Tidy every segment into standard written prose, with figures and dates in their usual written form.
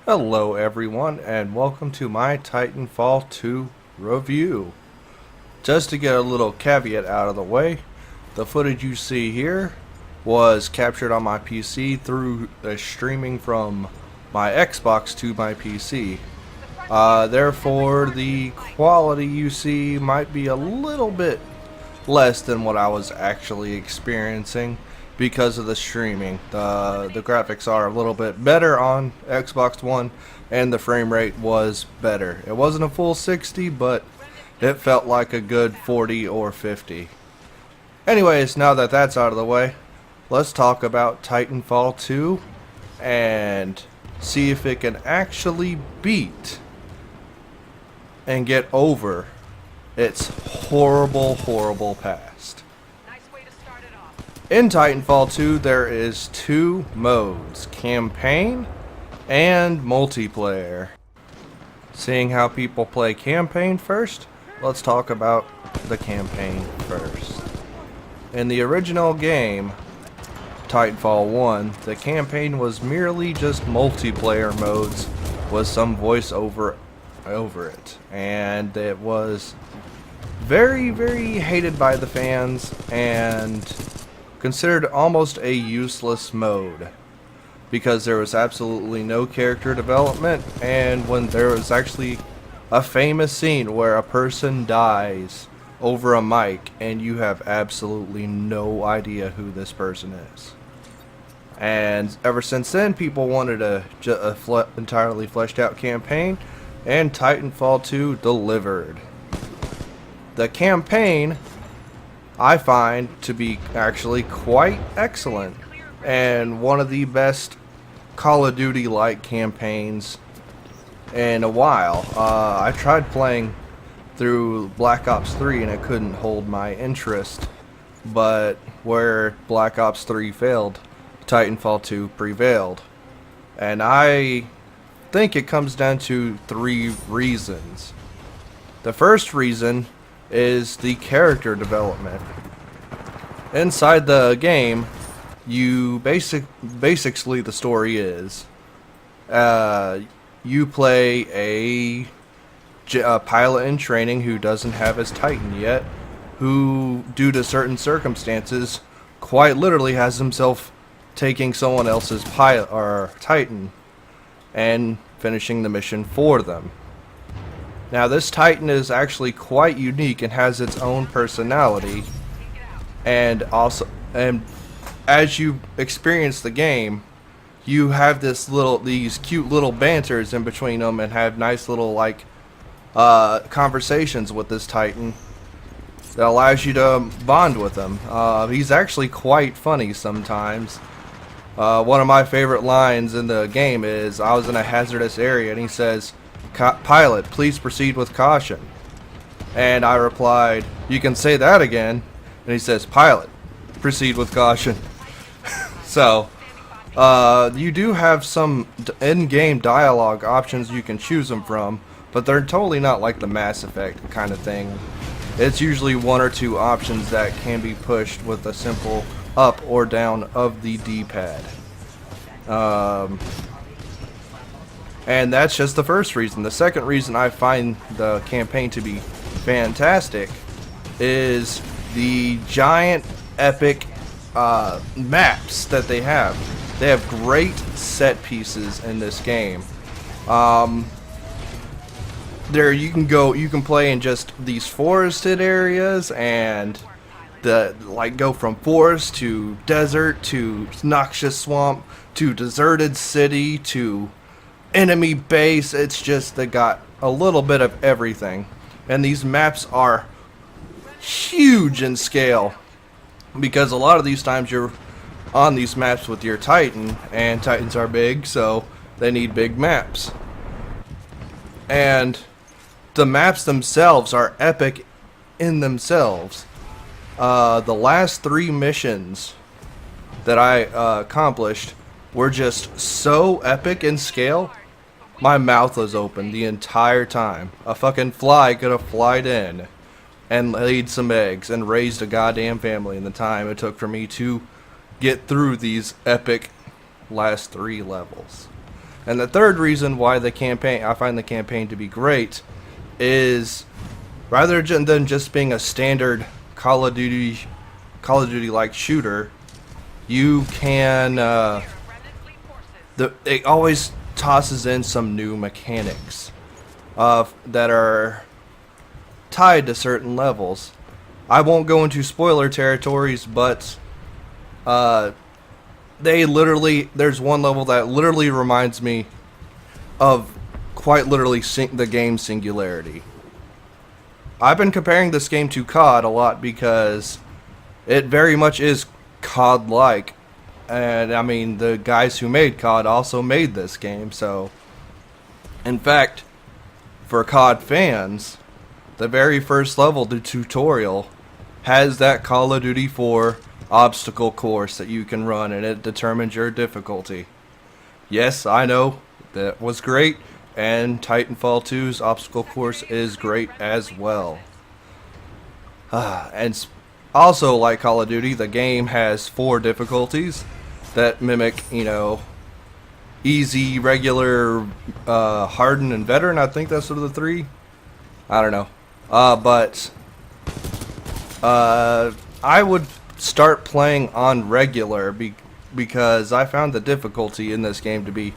Hello everyone and welcome to my Titanfall 2 review. Just to get a little caveat out of the way, the footage you see here was captured on my PC through streaming from my Xbox to my PC. Therefore, the quality you see might be a little bit less than what I was actually experiencing because of the streaming. The graphics are a little bit better on Xbox One and the frame rate was better. It wasn't a full 60, but it felt like a good 40 or 50. Anyways, now that that's out of the way, let's talk about Titanfall 2 and see if it can actually beat and get over its horrible past. In Titanfall 2, there is two modes, campaign and multiplayer. Seeing how people play campaign first, let's talk about the campaign first. In the original game, Titanfall 1, the campaign was merely just multiplayer modes with some voice over it, and it was very hated by the fans and considered almost a useless mode because there was absolutely no character development, and when there was actually a famous scene where a person dies over a mic and you have absolutely no idea who this person is. And ever since then, people wanted a entirely fleshed out campaign, and Titanfall 2 delivered. The campaign I find to be actually quite excellent and one of the best Call of Duty like campaigns in a while. I tried playing through Black Ops 3 and it couldn't hold my interest, but where Black Ops 3 failed, Titanfall 2 prevailed. And I think it comes down to three reasons. The first reason is the character development. Inside the game, you basically the story is you play a pilot in training who doesn't have his Titan yet, who due to certain circumstances quite literally has himself taking someone else's pilot or Titan and finishing the mission for them. Now this Titan is actually quite unique and has its own personality, and as you experience the game, you have these cute little banters in between them and have nice little conversations with this Titan that allows you to bond with him. He's actually quite funny sometimes. One of my favorite lines in the game is, I was in a hazardous area and he says, "Pilot, please proceed with caution." And I replied, "You can say that again." And he says, "Pilot, proceed with caution." So, you do have some in-game dialogue options you can choose them from, but they're totally not like the Mass Effect kind of thing. It's usually one or two options that can be pushed with a simple up or down of the D-pad. And that's just the first reason. The second reason I find the campaign to be fantastic is the giant epic maps that they have. They have great set pieces in this game. There you can play in just these forested areas and go from forest to desert to noxious swamp to deserted city to enemy base. It's just they got a little bit of everything, and these maps are huge in scale because a lot of these times you're on these maps with your Titan, and Titans are big, so they need big maps. And the maps themselves are epic in themselves. The last three missions that I accomplished were just so epic in scale. My mouth was open the entire time. A fucking fly could have flied in and laid some eggs and raised a goddamn family in the time it took for me to get through these epic last three levels. And the third reason why I find the campaign to be great is rather than just being a standard Call of Duty like shooter, you can it always tosses in some new mechanics that are tied to certain levels. I won't go into spoiler territories, but there's one level that literally reminds me of quite literally the game Singularity. I've been comparing this game to COD a lot because it very much is COD-like. And I mean, the guys who made COD also made this game, so in fact, for COD fans, the very first level, the tutorial, has that Call of Duty 4 obstacle course that you can run, and it determines your difficulty. Yes, I know, that was great, and Titanfall 2's obstacle course is great as well. And also, like Call of Duty, the game has 4 difficulties that mimic, you know, easy, regular, hardened, and veteran. I think that's sort of the 3. I don't know. But I would start playing on regular because I found the difficulty in this game to be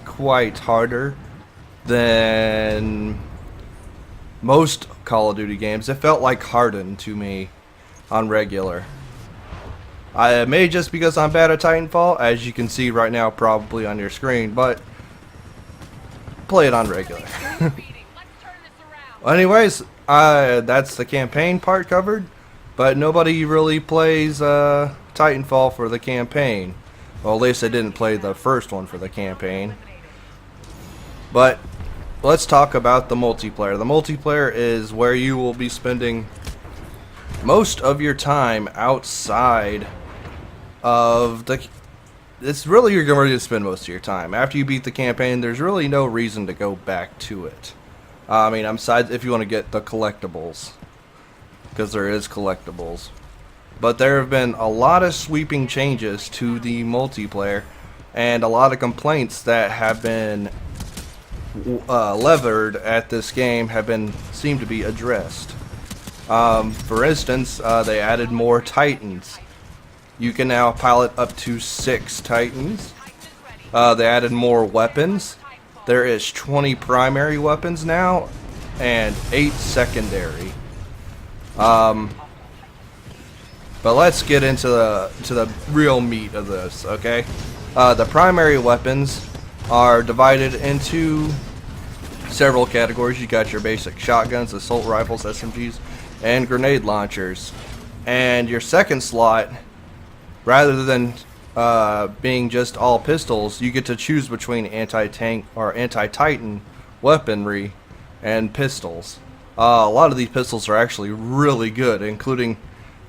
quite harder than most Call of Duty games. It felt like hardened to me on regular. I may just because I'm bad at Titanfall, as you can see right now probably on your screen, but play it on regular. Anyways, that's the campaign part covered, but nobody really plays Titanfall for the campaign. Well, at least I didn't play the first one for the campaign. But let's talk about the multiplayer. The multiplayer is where you will be spending most of your time outside of the... It's really you're going to spend most of your time. After you beat the campaign, there's really no reason to go back to it. I mean, besides if you want to get the collectibles, because there is collectibles. But there have been a lot of sweeping changes to the multiplayer, and a lot of complaints that have been levered at this game seem to be addressed. For instance, they added more Titans. You can now pilot up to 6 Titans. They added more weapons. There is 20 primary weapons now, and 8 secondary. But let's get into the real meat of this, okay? The primary weapons are divided into several categories. You got your basic shotguns, assault rifles, SMGs, and grenade launchers. And your second slot, rather than being just all pistols, you get to choose between anti-tank or anti-Titan weaponry and pistols. A lot of these pistols are actually really good, including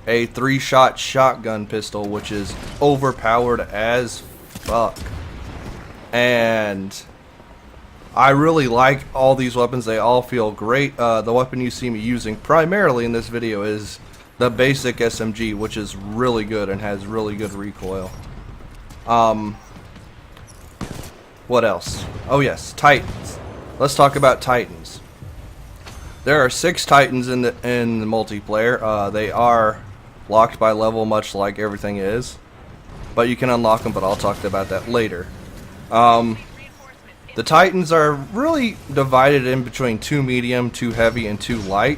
a 3-shot shotgun pistol, which is overpowered as fuck. And I really like all these weapons. They all feel great. The weapon you see me using primarily in this video is the basic SMG, which is really good and has really good recoil. What else? Oh yes, Titans. Let's talk about Titans. There are 6 Titans in the multiplayer. They are locked by level, much like everything is, but you can unlock them, but I'll talk about that later. The Titans are really divided in between 2 medium, 2 heavy, and 2 light,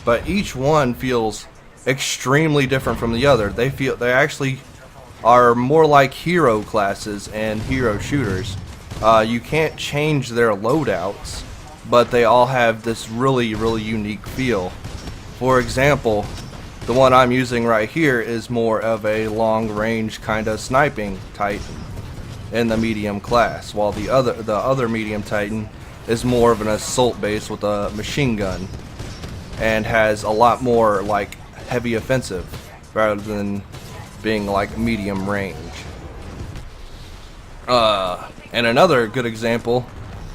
but each one feels extremely different from the other. They actually are more like hero classes and hero shooters. You can't change their loadouts, but they all have this really unique feel. For example, the one I'm using right here is more of a long-range kind of sniping Titan in the medium class, while the other medium Titan is more of an assault base with a machine gun and has a lot more like heavy offensive rather than being like medium range. And another good example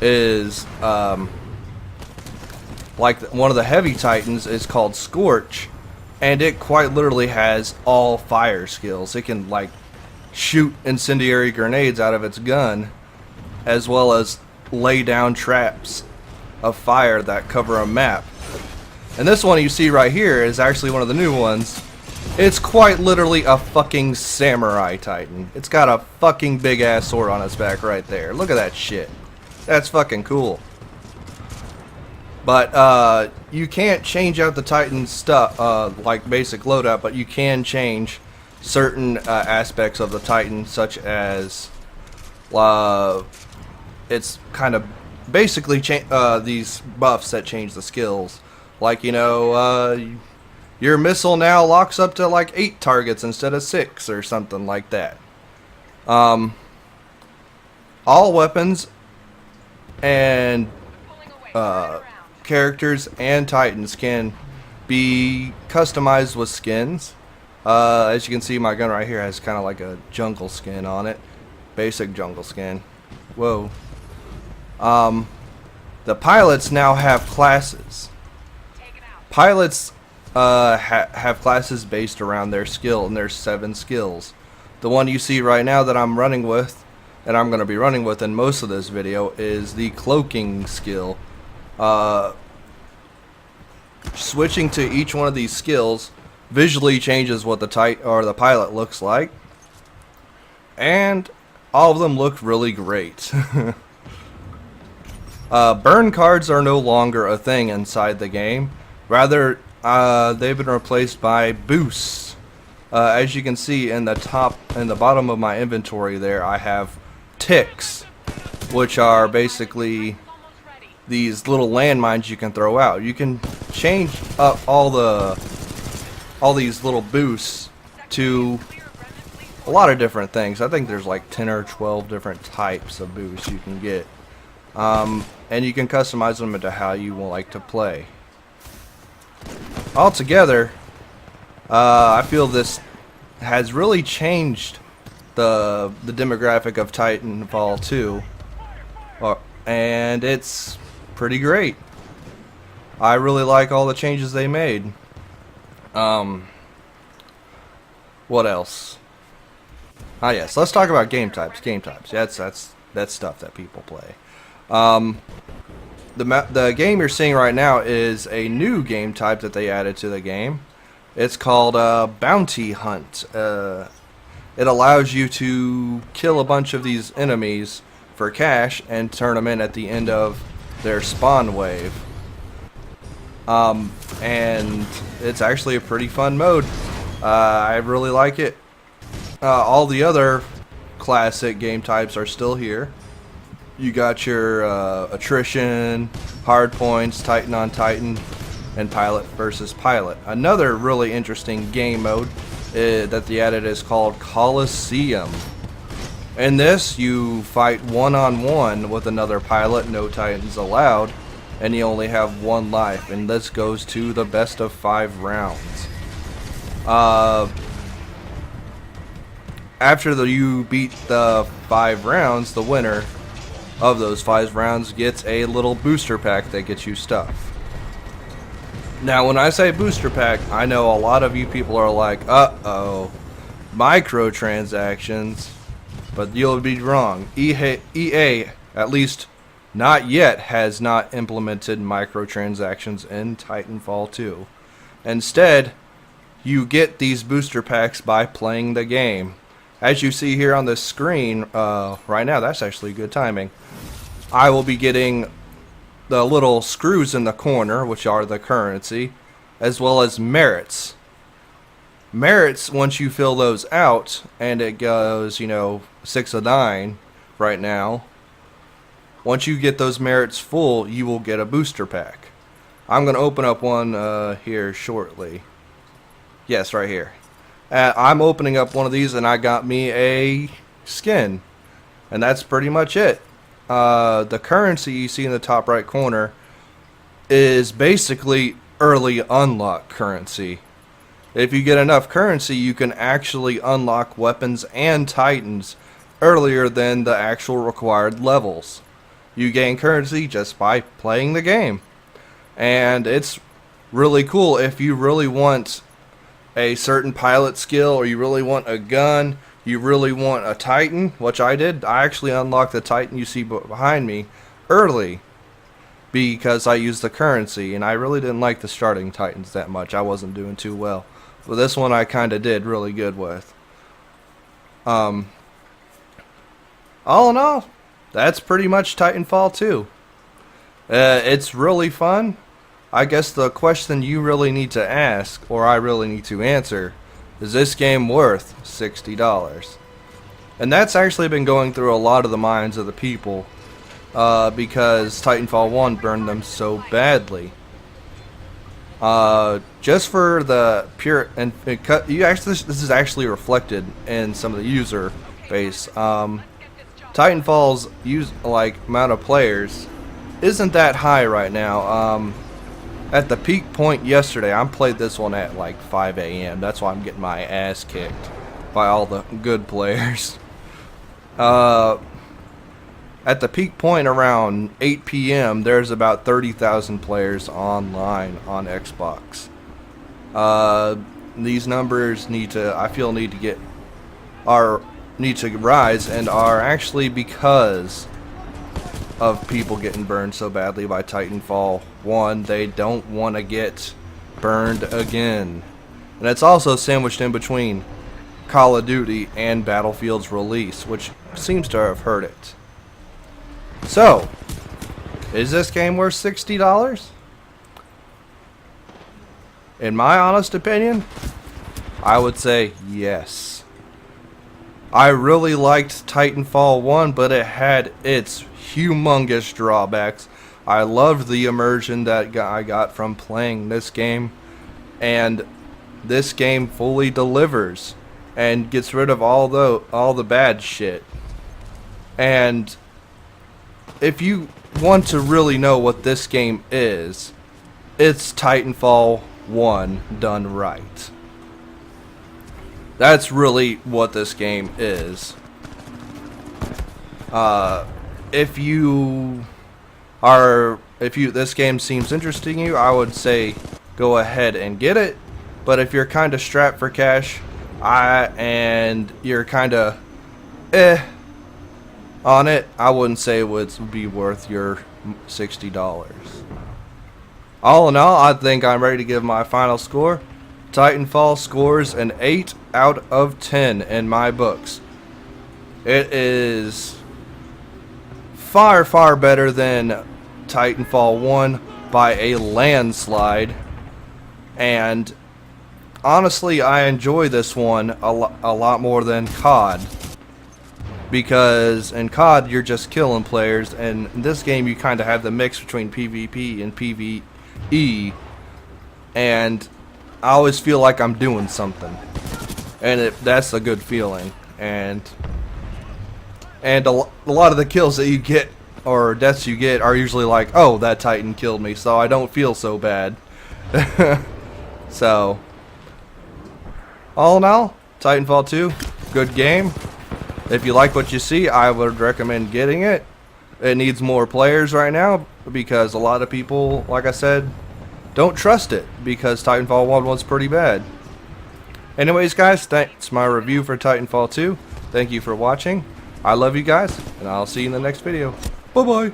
is like one of the heavy Titans is called Scorch, and it quite literally has all fire skills. It can like shoot incendiary grenades out of its gun, as well as lay down traps of fire that cover a map. And this one you see right here is actually one of the new ones. It's quite literally a fucking samurai titan. It's got a fucking big ass sword on its back right there. Look at that shit. That's fucking cool. But you can't change out the Titan stuff, like basic loadout, but you can change certain aspects of the Titan, such as it's kind of basically these buffs that change the skills. Like, you know, your missile now locks up to like 8 targets instead of 6 or something like that. All weapons and characters and Titans can be customized with skins. As you can see, my gun right here has kind of like a jungle skin on it. Basic jungle skin. Whoa. The pilots now have classes. Pilots have classes based around their skill, and there's 7 skills. The one you see right now that I'm running with, and I'm going to be running with in most of this video, is the cloaking skill. Switching to each one of these skills visually changes what the pilot looks like, and all of them look really great. Burn cards are no longer a thing inside the game. Rather, they've been replaced by boosts. As you can see in the bottom of my inventory there, I have ticks, which are basically these little landmines you can throw out. You can change up all these little boosts to a lot of different things. I think there's like 10 or 12 different types of boosts you can get. And you can customize them into how you would like to play. Altogether, I feel this has really changed the demographic of Titanfall 2, and it's pretty great. I really like all the changes they made. What else? Ah, yes, let's talk about game types. Game types. That's stuff that people play. The game you're seeing right now is a new game type that they added to the game. It's called Bounty Hunt. It allows you to kill a bunch of these enemies for cash and turn them in at the end of their spawn wave. And it's actually a pretty fun mode. I really like it. All the other classic game types are still here. You got your attrition, hard points, Titan on Titan, and pilot versus pilot. Another really interesting game mode that they added is called Coliseum. In this, you fight one-on-one with another pilot, no Titans allowed, and you only have 1 life, and this goes to the best of 5 rounds. After you beat the 5 rounds, the winner of those 5 rounds gets a little booster pack that gets you stuff. Now, when I say booster pack, I know a lot of you people are like, uh-oh, microtransactions, but you'll be wrong. EA, at least not yet, has not implemented microtransactions in Titanfall 2. Instead, you get these booster packs by playing the game. As you see here on the screen right now, that's actually good timing. I will be getting the little screws in the corner, which are the currency, as well as merits. Merits, once you fill those out, and it goes, 6 of 9 right now, once you get those merits full, you will get a booster pack. I'm going to open up one here shortly. Yes, right here. I'm opening up one of these, and I got me a skin. And that's pretty much it. The currency you see in the top right corner is basically early unlock currency. If you get enough currency, you can actually unlock weapons and Titans earlier than the actual required levels. You gain currency just by playing the game. And it's really cool if you really want a certain pilot skill, or you really want a gun, you really want a Titan, which I did. I actually unlocked the Titan you see behind me early because I used the currency, and I really didn't like the starting Titans that much. I wasn't doing too well. But this one I kind of did really good with. All in all, that's pretty much Titanfall 2. It's really fun. I guess the question you really need to ask, or I really need to answer, is this game worth $60? And that's actually been going through a lot of the minds of the people, because Titanfall 1 burned them so badly. Just for the pure, and this is actually reflected in some of the user base. Titanfall's amount of players isn't that high right now. At the peak point yesterday, I played this one at like 5 a.m. That's why I'm getting my ass kicked by all the good players. At the peak point around 8 p.m., there's about 30,000 players online on Xbox. These numbers need to rise, and are actually because of people getting burned so badly by Titanfall 1. They don't want to get burned again. And it's also sandwiched in between Call of Duty and Battlefield's release, which seems to have hurt it. So, is this game worth $60? In my honest opinion, I would say yes. I really liked Titanfall 1, but it had its humongous drawbacks. I loved the immersion that I got from playing this game, and this game fully delivers and gets rid of all the bad shit. And if you want to really know what this game is, it's Titanfall 1 done right. That's really what this game is. If this game seems interesting to you, I would say go ahead and get it. But if you're kind of strapped for cash, and you're kind of on it, I wouldn't say it would be worth your $60. All in all, I think I'm ready to give my final score. Titanfall scores an 8 out of 10 in my books. It is far, far better than Titanfall 1 by a landslide. And honestly, I enjoy this one a lot more than COD. Because in COD, you're just killing players. And in this game, you kind of have the mix between PvP and PvE. And I always feel like I'm doing something. And that's a good feeling. And a lot of the kills that you get, or deaths you get, are usually like, oh, that Titan killed me, so I don't feel so bad. So, all in all, Titanfall 2, good game. If you like what you see, I would recommend getting it. It needs more players right now, because a lot of people, like I said, don't trust it, because Titanfall 1 was pretty bad. Anyways, guys, that's my review for Titanfall 2. Thank you for watching. I love you guys, and I'll see you in the next video. Bye-bye.